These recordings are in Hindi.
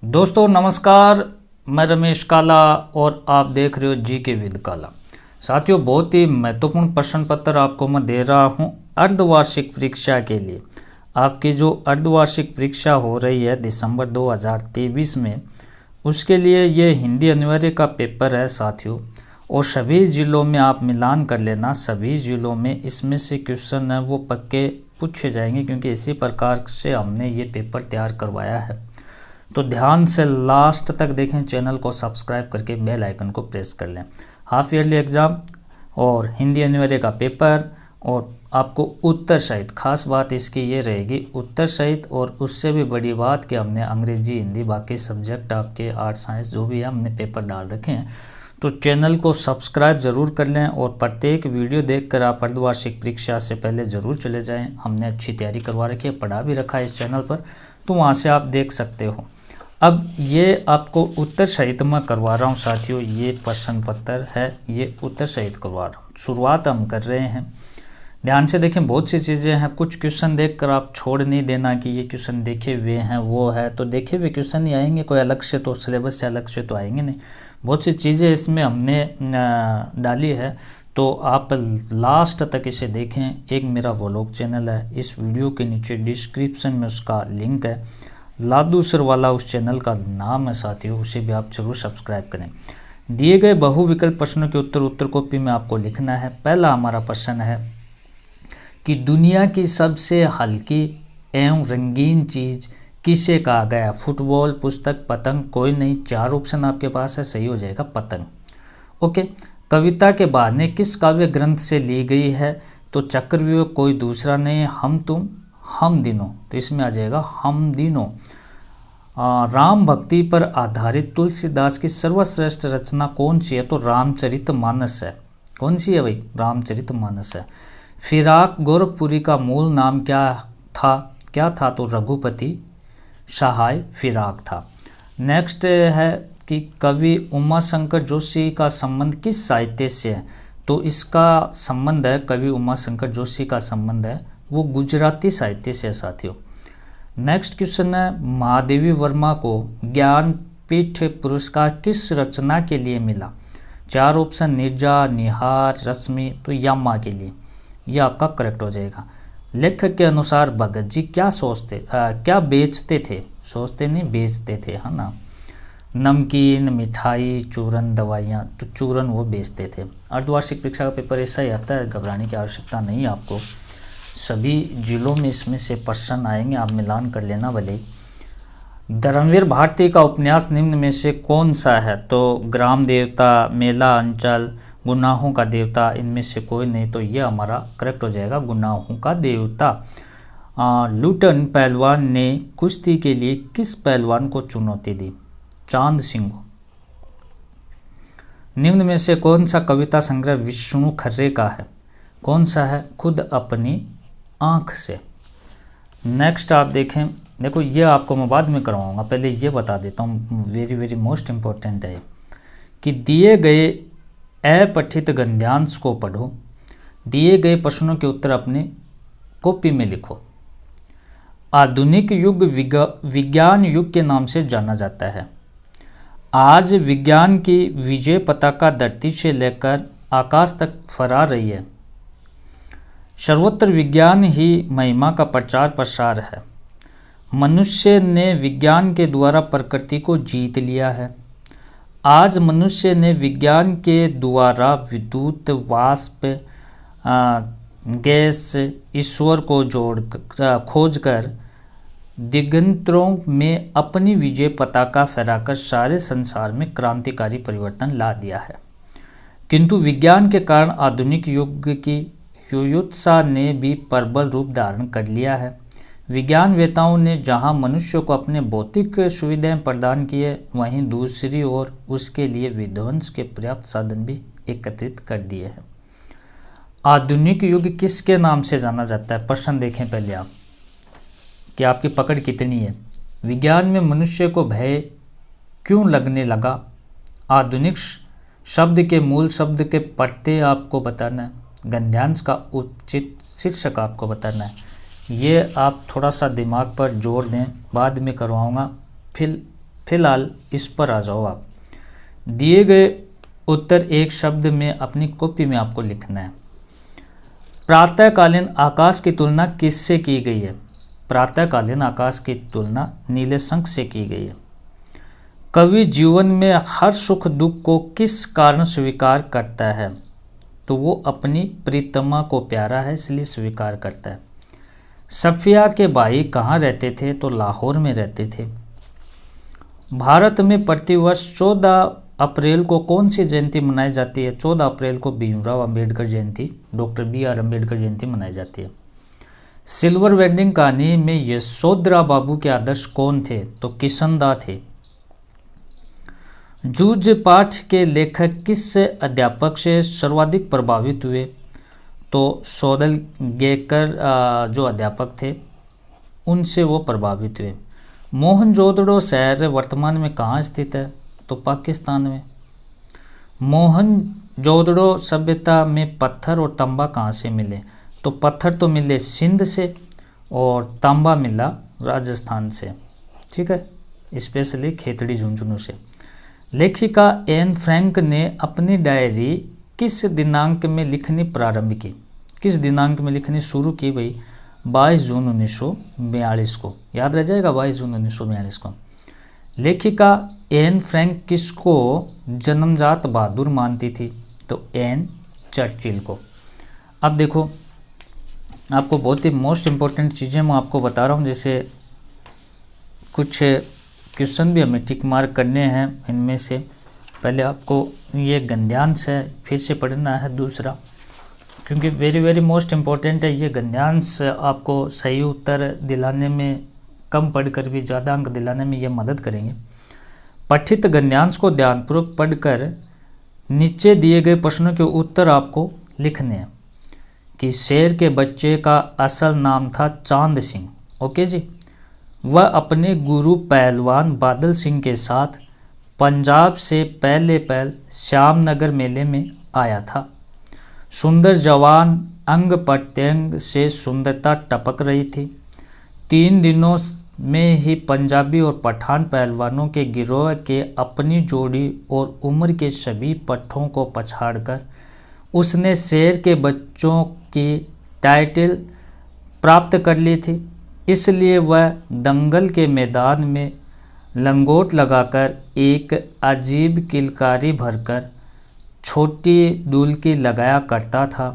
दोस्तों नमस्कार, मैं रमेश काला और आप देख रहे हो जी के विद काला। साथियों, बहुत ही महत्वपूर्ण प्रश्न पत्र आपको मैं दे रहा हूं अर्धवार्षिक परीक्षा के लिए। आपकी जो अर्धवार्षिक परीक्षा हो रही है दिसंबर 2023 में, उसके लिए ये हिंदी अनिवार्य का पेपर है साथियों। और सभी ज़िलों में आप मिलान कर लेना, सभी ज़िलों में इसमें से क्वेश्चन है वो पक्के पूछे जाएंगे, क्योंकि इसी प्रकार से हमने ये पेपर तैयार करवाया है। तो ध्यान से लास्ट तक देखें, चैनल को सब्सक्राइब करके बेल आइकन को प्रेस कर लें। हाफ ईयरली एग्ज़ाम और हिंदी अनिवार्य का पेपर और आपको उत्तर सहित, खास बात इसकी ये रहेगी उत्तर सहित, और उससे भी बड़ी बात कि हमने अंग्रेजी, हिंदी, बाकी सब्जेक्ट आपके आर्ट साइंस जो भी है हमने पेपर डाल रखे हैं। तो चैनल को सब्सक्राइब ज़रूर कर लें और प्रत्येक वीडियो देखकर आप अर्धवार्षिक परीक्षा से पहले ज़रूर चले जाएं। हमने अच्छी तैयारी करवा रखी है, पढ़ा भी रखा है इस चैनल पर, तो वहाँ से आप देख सकते हो। अब ये आपको उत्तर सहित मैं करवा रहा हूँ साथियों, ये प्रश्न पत्र है, ये उत्तर सहित करवा रहा हूँ। शुरुआत हम कर रहे हैं, ध्यान से देखें। बहुत सी चीज़ें हैं, कुछ क्वेश्चन देखकर आप छोड़ नहीं देना कि ये क्वेश्चन देखे हुए हैं वो है, तो देखे हुए क्वेश्चन ही आएंगे, कोई अलग से तो सिलेबस से अलग से तो आएंगे नहीं। बहुत सी चीज़ें इसमें हमने डाली है, तो आप लास्ट तक इसे देखें। एक मेरा व्लॉग चैनल है, इस वीडियो के नीचे डिस्क्रिप्शन में उसका लिंक है, लादू सर वाला उस चैनल का नाम है साथियों, उसे भी आप जरूर सब्सक्राइब करें। दिए गए बहुविकल्प प्रश्नों के उत्तर कॉपी में आपको लिखना है। पहला हमारा प्रश्न है कि दुनिया की सबसे हल्की एवं रंगीन चीज़ किसे कहा गया? फुटबॉल, पुस्तक, पतंग? कोई नहीं, 4 ऑप्शन आपके पास है, सही हो जाएगा पतंग। ओके। कविता के बहाने किस काव्य ग्रंथ से ली गई है? तो चक्रव्यूह, कोई दूसरा नहीं, हम तुम, हम दिनों, तो इसमें आ जाएगा हम दिनों। राम भक्ति पर आधारित तुलसीदास की सर्वश्रेष्ठ रचना कौन सी है? तो रामचरितमानस है। कौन सी है भाई? रामचरितमानस है। फिराक गोरखपुरी का मूल नाम क्या था? तो रघुपति सहाय फिराक था। नेक्स्ट है कि कवि उमाशंकर जोशी का संबंध किस साहित्य से है? तो इसका संबंध है, कवि उमाशंकर जोशी का संबंध है वो गुजराती साहित्य से साथियों। नेक्स्ट क्वेश्चन है, महादेवी वर्मा को ज्ञानपीठ पुरस्कार किस रचना के लिए मिला? 4 ऑप्शन, नीरजा, निहार, रश्मि, तो यामा के लिए, यह आपका करेक्ट हो जाएगा। लेखक के अनुसार भगत जी क्या बेचते थे? सोचते नहीं, बेचते थे, है ना। नमकीन, मिठाई, चूरन, दवाइयाँ, तो चूरन वो बेचते थे। अर्धवार्षिक परीक्षा का पेपर ऐसा ही आता है, घबराने की आवश्यकता नहीं है आपको। सभी जिलों में इसमें से प्रश्न आएंगे, आप मिलान कर लेना भले। धर्मवीर भारती का उपन्यास निम्न में से कौन सा है? तो ग्राम देवता, मेला अंचल, गुनाहों का देवता, इनमें से कोई नहीं, तो ये हमारा करेक्ट हो जाएगा गुनाहों का देवता। लुटन पहलवान ने कुश्ती के लिए किस पहलवान को चुनौती दी? चांद सिंह। निम्न में से कौन सा कविता संग्रह विष्णु खर्रे का है? कौन सा है? खुद अपनी आँख से। नेक्स्ट आप देखें, देखो ये आपको मैं बाद में करवाऊंगा, पहले ये बता देता हूँ, वेरी वेरी मोस्ट इम्पोर्टेंट है कि दिए गए अपठित गद्यांश को पढ़ो, दिए गए प्रश्नों के उत्तर अपने कॉपी में लिखो। आधुनिक युग विज्ञान युग के नाम से जाना जाता है। आज विज्ञान की विजय पताका धरती से लेकर आकाश तक फहरा रही है। सर्वत्र विज्ञान ही महिमा का प्रचार प्रसार है। मनुष्य ने विज्ञान के द्वारा प्रकृति को जीत लिया है। आज मनुष्य ने विज्ञान के द्वारा विद्युत, वाष्प, गैस, ईश्वर को खोजकर दिगंतरों में अपनी विजय पताका फहराकर सारे संसार में क्रांतिकारी परिवर्तन ला दिया है। किंतु विज्ञान के कारण आधुनिक युग की युयुत्सा ने भी प्रबल रूप धारण कर लिया है। विज्ञानवेताओं ने जहां मनुष्य को अपने भौतिक सुविधाएं प्रदान की है, वहीं दूसरी ओर उसके लिए विध्वंस के पर्याप्त साधन भी एकत्रित कर दिए हैं। आधुनिक युग किसके नाम से जाना जाता है? प्रश्न देखें पहले आप कि आपकी पकड़ कितनी है। विज्ञान में मनुष्य को भय क्यों लगने लगा? आधुनिक शब्द के मूल शब्द के पढ़ते आपको बताना है। गद्यांश का उचित शीर्षक आपको बताना है। ये आप थोड़ा सा दिमाग पर जोर दें, बाद में करवाऊंगा। फिर फिलहाल इस पर आ जाओ। आप दिए गए उत्तर एक शब्द में अपनी कॉपी में आपको लिखना है। प्रातःकालीन आकाश की तुलना किससे की गई है? प्रातःकालीन आकाश की तुलना नीले शंख से की गई है। कवि जीवन में हर सुख दुख को किस कारण स्वीकार करता है? तो वो अपनी प्रीतमा को प्यारा है इसलिए स्वीकार करता है। सफिया के भाई कहाँ रहते थे? तो लाहौर में रहते थे। भारत में प्रतिवर्ष 14 अप्रैल को कौन सी जयंती मनाई जाती है? 14 अप्रैल को भीमराव अंबेडकर जयंती, डॉक्टर BR अम्बेडकर जयंती मनाई जाती है। सिल्वर वेडिंग कहानी में यशोधरा बाबू के आदर्श कौन थे? तो किशनदा थे। जूझ पाठ के लेखक किस अध्यापक से सर्वाधिक प्रभावित हुए? तो सोदलगेकर जो अध्यापक थे उनसे वो प्रभावित हुए। मोहनजोदड़ो शहर वर्तमान में कहाँ स्थित है? तो पाकिस्तान में। मोहनजोदड़ो सभ्यता में पत्थर और तांबा कहाँ से मिले? तो पत्थर तो मिले सिंध से और तांबा मिला राजस्थान से। ठीक है, स्पेशली खेतड़ी झुंझुनू से। लेखिका एन फ्रैंक ने अपनी डायरी किस दिनांक में लिखनी प्रारंभ की? किस दिनांक में लिखनी शुरू की भाई? 22 जून 1942 को। याद रह जाएगा 22 जून 1942 को। लेखिका एन फ्रैंक किसको जन्मजात बहादुर मानती थी? तो एन चर्चिल को। अब देखो, आपको बहुत ही मोस्ट इम्पोर्टेंट चीज़ें मैं आपको बता रहा हूँ, जैसे कुछ क्वेश्चन भी हमें टिक मार्क करने हैं। इनमें से पहले आपको ये गद्यांश है फिर से पढ़ना है दूसरा, क्योंकि वेरी वेरी मोस्ट इम्पोर्टेंट है। ये गद्यांश आपको सही उत्तर दिलाने में, कम पढ़कर भी ज़्यादा अंक दिलाने में ये मदद करेंगे। पठित गद्यांश को ध्यानपूर्वक पढ़कर नीचे दिए गए प्रश्नों के उत्तर आपको लिखने हैं। कि शेर के बच्चे का असल नाम था चांद सिंह। ओके जी। वह अपने गुरु पहलवान बादल सिंह के साथ पंजाब से पहले श्यामनगर मेले में आया था। सुंदर जवान, अंग प्रत्यंग से सुंदरता टपक रही थी। 3 दिनों में ही पंजाबी और पठान पहलवानों के गिरोह के अपनी जोड़ी और उम्र के सभी पट्टों को पछाड़कर उसने शेर के बच्चों की टाइटल प्राप्त कर ली थी। इसलिए वह दंगल के मैदान में लंगोट लगाकर एक अजीब किलकारी भरकर छोटी दुलकी लगाया करता था।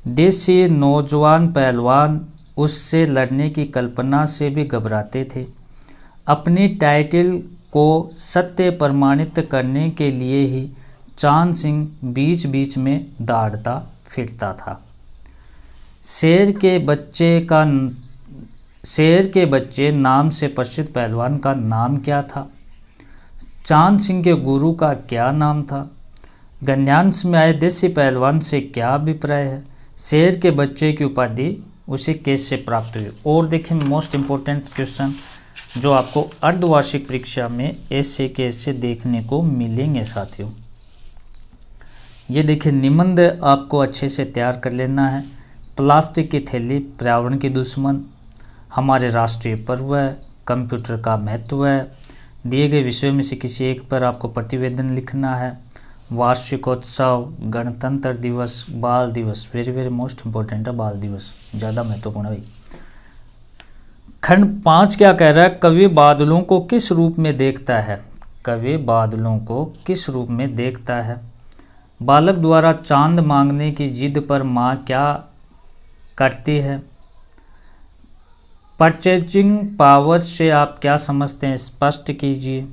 देसी नौजवान पहलवान उससे लड़ने की कल्पना से भी घबराते थे। अपनी टाइटल को सत्य प्रमाणित करने के लिए ही चांद सिंह बीच बीच में दौड़ता फिरता था। शेर के बच्चे नाम से प्रसिद्ध पहलवान का नाम क्या था? चांद सिंह के गुरु का क्या नाम था? गद्यांश में आए देसी पहलवान से क्या अभिप्राय है? शेर के बच्चे की उपाधि उसे कैसे प्राप्त हुई? और देखिए मोस्ट इम्पोर्टेंट क्वेश्चन जो आपको अर्धवार्षिक परीक्षा में ऐसे कैसे देखने को मिलेंगे साथियों। ये देखिए निबंध आपको अच्छे से तैयार कर लेना है। प्लास्टिक की थैली पर्यावरण की दुश्मन, हमारे राष्ट्रीय पर्व है, कंप्यूटर का महत्व है, दिए गए विषयों में से किसी एक पर आपको प्रतिवेदन लिखना है, वार्षिकोत्सव, गणतंत्र दिवस, बाल दिवस, वेरी वेरी मोस्ट इम्पोर्टेंट है बाल दिवस, ज़्यादा महत्वपूर्ण है भाई। खंड 5 क्या कह रहा है? कवि बादलों को किस रूप में देखता है? कवि बादलों को किस रूप में देखता है? बालक द्वारा चांद मांगने की जिद पर माँ क्या करती है? परचेजिंग पावर से आप क्या समझते हैं? स्पष्ट कीजिए।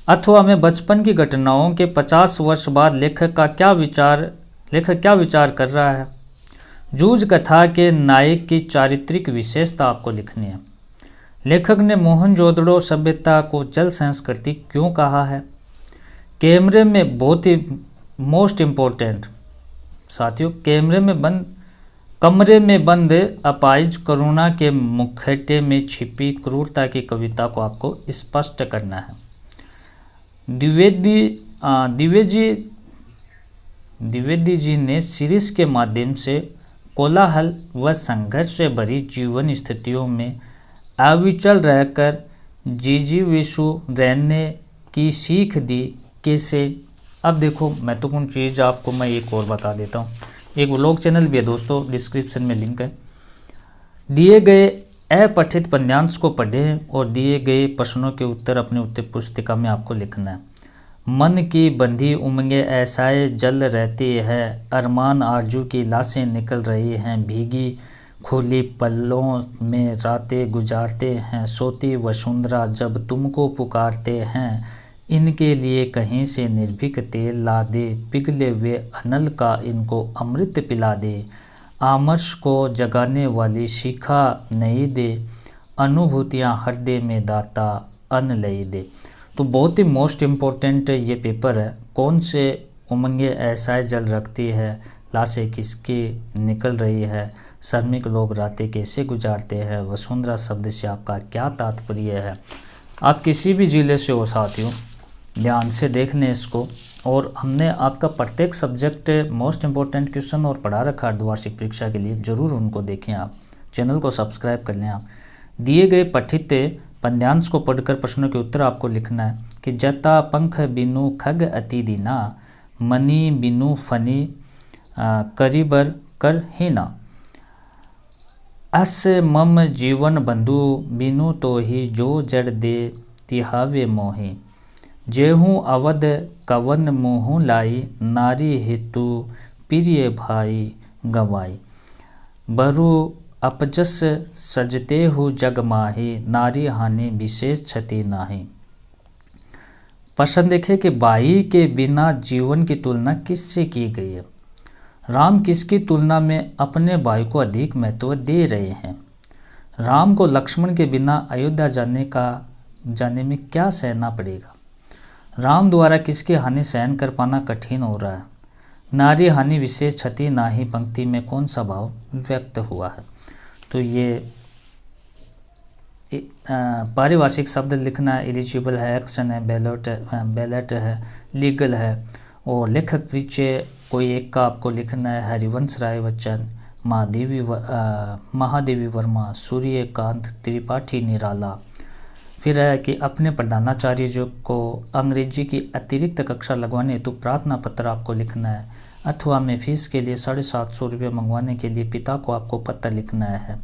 अथवा हमें बचपन की घटनाओं के 50 वर्ष बाद लेखक क्या विचार कर रहा है? जूझ कथा के नायक की चारित्रिक विशेषता आपको लिखनी है। लेखक ने मोहनजोदड़ो सभ्यता को जल संस्कृति क्यों कहा है? कैमरे में बहुत ही मोस्ट इम्पोर्टेंट साथियों, कमरे में बंद अपाहिज करुणा के मुखौटे में छिपी क्रूरता की कविता को आपको स्पष्ट करना है। द्विवेदी जी ने सीरीज के माध्यम से कोलाहल व संघर्ष से भरी जीवन स्थितियों में अविचल रहकर जीजी विशु रहने की सीख दी कैसे। अब देखो महत्वपूर्ण चीज़ आपको मैं एक और बता देता हूँ, एक व्लॉग चैनल भी है दोस्तों, डिस्क्रिप्शन में लिंक है। दिए गए अपठित पद्यांश को पढ़ें और दिए गए प्रश्नों के उत्तर अपनी उत्तर पुस्तिका में आपको लिखना है। मन की बंधी उमंगें ऐसाए जल रहती है, अरमान आरजू की लाशें निकल रही हैं, भीगी खुली पल्लों में रातें गुजारते हैं, सोती वसुंधरा जब तुमको पुकारते हैं, इनके लिए कहीं से निर्भीक तेल ला दे, पिघले हुए अनल का इनको अमृत पिला दे, आमर्श को जगाने वाली शिखा नहीं दे, अनुभूतियाँ हृदय में दाता अन लई दे। तो बहुत ही मोस्ट इम्पोर्टेंट ये पेपर है। कौन से उमंगें ऐसा जल रखती है, लाशें किसकी निकल रही है, श्रमिक लोग रातें कैसे गुजारते हैं, वसुंधरा शब्द से आपका क्या तात्पर्य है। आप किसी भी ज़िले से हो साथियों, ध्यान से देख लें इसको। और हमने आपका प्रत्येक सब्जेक्ट मोस्ट इम्पोर्टेंट क्वेश्चन और पढ़ा रखा अर्धवार्षिक परीक्षा के लिए, ज़रूर उनको देखें। आप चैनल को सब्सक्राइब कर लें। आप दिए गए पठित पद्यांश को पढ़कर प्रश्नों के उत्तर आपको लिखना है कि जता पंख बिनु खग अति दीना, मनी बिनु फनी करीबर कर हीना, अस मम जीवन बंधु बिनु तो ही जो जड़ दे तिहावे मोही, जेहूँ अवध कवन मुँह लाई, नारी हेतु प्रिय भाई गवाई, बरु अपजस सजते हु जग माही, नारी हानि विशेष क्षति नाही। प्रश्न देखिए कि भाई के बिना जीवन की तुलना किससे की गई है। राम किसकी तुलना में अपने भाई को अधिक महत्व दे रहे हैं। राम को लक्ष्मण के बिना अयोध्या जाने में क्या सहना पड़ेगा। राम द्वारा किसकी हानि सहन कर पाना कठिन हो रहा है। नारी हानि विशेष क्षति नाही पंक्ति में कौन सा भाव व्यक्त हुआ है। तो ये पारिभाषिक शब्द लिखना एलिजिबल है, एक्शन है, बैलेट है, लीगल है। और लेखक परिचय कोई एक का आपको लिखना है, हरिवंश राय बच्चन, महादेवी वर्मा, सूर्यकांत त्रिपाठी निराला। फिर है कि अपने प्रधानाचार्य जो को अंग्रेजी की अतिरिक्त कक्षा लगवाने हेतु प्रार्थना पत्र आपको लिखना है, अथवा में फीस के लिए 750 रुपये मंगवाने के लिए पिता को आपको पत्र लिखना है।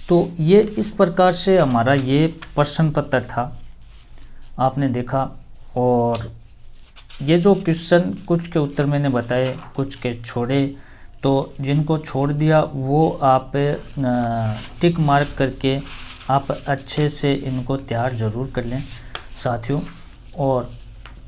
तो ये इस प्रकार से हमारा ये प्रश्न पत्र था, आपने देखा। और ये जो क्वेश्चन कुछ के उत्तर मैंने बताए, कुछ के छोड़े, तो जिनको छोड़ दिया वो आप टिक मार्क करके आप अच्छे से इनको तैयार ज़रूर कर लें साथियों। और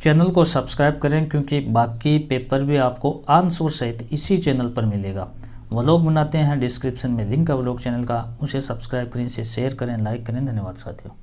चैनल को सब्सक्राइब करें क्योंकि बाकी पेपर भी आपको आंसर सहित इसी चैनल पर मिलेगा। व्लॉग बनाते हैं, डिस्क्रिप्शन में लिंक है व्लॉग चैनल का, उसे सब्सक्राइब करें, इसे शेयर करें, लाइक करें। धन्यवाद साथियों।